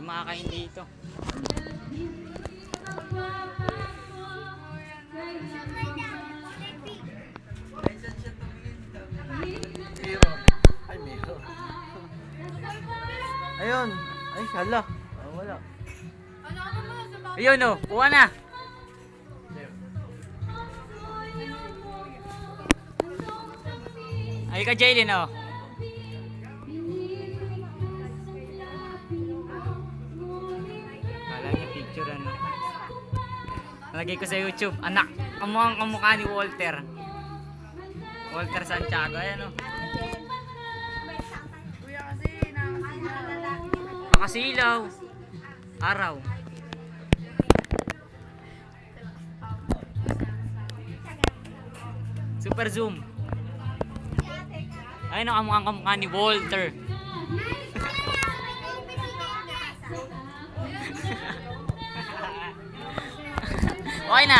makakain dito. Ay, meron. Ayun. Ay, hala. Ah, wala. Ayun o, kuha na. Ay ka Jaylin o. Kala niya picture ano. Nalagay ko sa YouTube. Anak, kamukhang kamukha ni Walter. Walter Santiago, ayan o. Nakasilaw. Araw. Super zoom. Ayun ang kamukha ni Walter. Okay na.